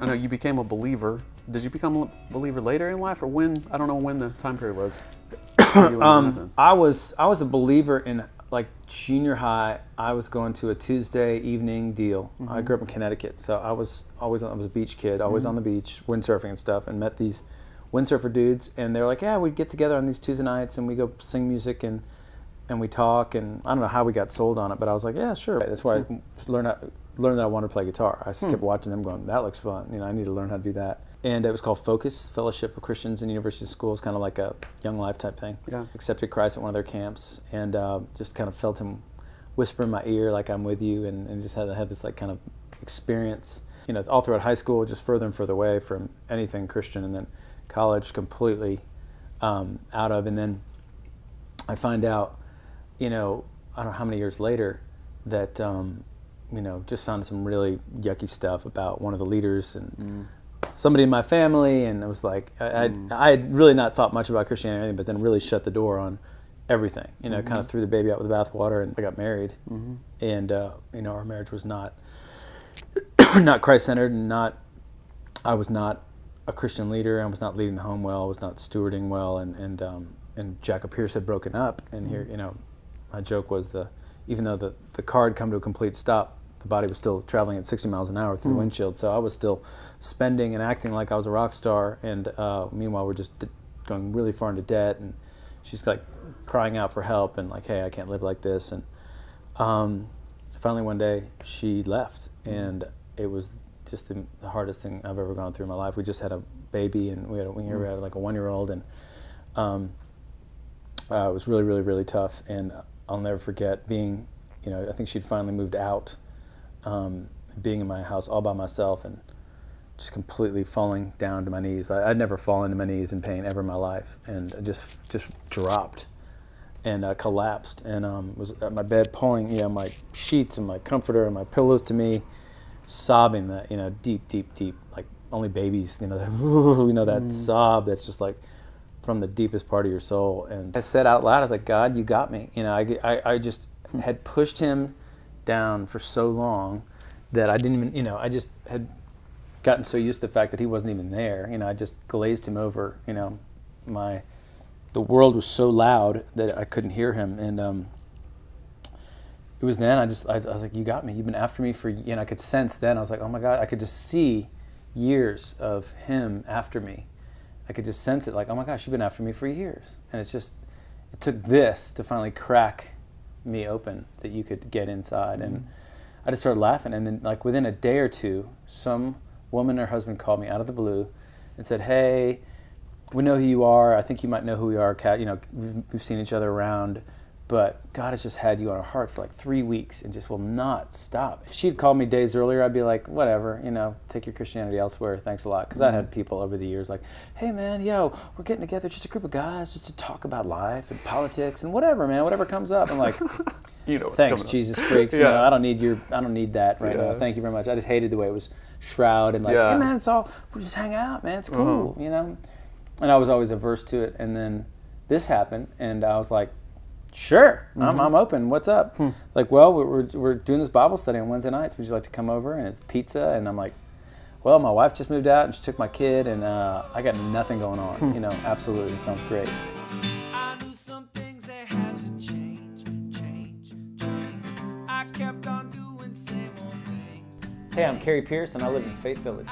I know you became a believer. Did you become a believer later in life, or when? I don't know when the time period was. I was a believer in like junior high. I was going to a Tuesday evening deal. I grew up in Connecticut, so I was a beach kid, always on the beach, windsurfing and stuff, and met these windsurfer dudes, and they're like, yeah, we'd get together on these Tuesday nights and we go sing music and we talk, and I don't know how we got sold on it, but I was like, yeah, sure. That's why I learned that I wanted to play guitar. I just kept watching them going, that looks fun. I need to learn how to do that. And it was called Focus, Fellowship of Christians in University Schools, kind of like a Young Life type thing. Yeah. Accepted Christ at one of their camps, and just kind of felt him whisper in my ear like, I'm with you, and just had this like kind of experience. All throughout high school, just further and further away from anything Christian, and then college completely out of. And then I find out, I don't know how many years later, that just found some really yucky stuff about one of the leaders and somebody in my family, and it was like I had really not thought much about Christianity, but then really shut the door on everything. Kind of threw the baby out with the bathwater, and I got married, and our marriage was not Christ-centered, and I was not a Christian leader. I was not leading the home well. I was not stewarding well, and Cary Pierce had broken up, and here my joke was even though the car had come to a complete stop, the body was still traveling at 60 miles an hour through the windshield. So I was still spending and acting like I was a rock star, and meanwhile we're just going really far into debt, and she's like crying out for help and like, hey, I can't live like this. And finally one day she left, and it was just the hardest thing I've ever gone through in my life. We just had a baby, and we had like a 1-year-old, and it was really, really, really tough. And I'll never forget being, I think she'd finally moved out, being in my house all by myself, and just completely falling down to my knees. I'd never fallen to my knees in pain ever in my life, and I just dropped and collapsed, and was at my bed pulling my sheets and my comforter and my pillows to me, sobbing that deep, like only babies that sob that's just like from the deepest part of your soul. And I said out loud, I was like, God, you got me. I just had pushed him down for so long that I didn't even, I just had gotten so used to the fact that he wasn't even there. I just glazed him over. The world was so loud that I couldn't hear him. And it was then I was like, you got me. You've been after me for, I could sense then. I was like, oh my God, I could just see years of him after me. I could just sense it, like, oh my gosh, you've been after me for years. And it took this to finally crack me open, that you could get inside. And I just started laughing. And then like within a day or two, some woman and her husband called me out of the blue and said, hey, we know who you are. I think you might know who we are, Kat. We've seen each other around, but God has just had you on our heart for like 3 weeks and just will not stop. If she'd called me days earlier, I'd be like, whatever, take your Christianity elsewhere. Thanks a lot. Because I'd had people over the years like, hey man, we're getting together, just a group of guys just to talk about life and politics and whatever, man, whatever comes up. I'm like, thanks, Jesus freaks. I don't need that right now. Thank you very much. I just hated the way it was shroud and like, hey man, we'll just hang out, man. It's cool, And I was always averse to it. And then this happened, and I was like, sure, I'm open. What's up? Like, well, we're doing this Bible study on Wednesday nights. Would you like to come over? And it's pizza. And I'm like, well, my wife just moved out and she took my kid, and I got nothing going on. Absolutely, it sounds great. I knew some things they had to change. I kept on doing same old things. Hey, I'm Cary Pierce, and I live in Faith Village.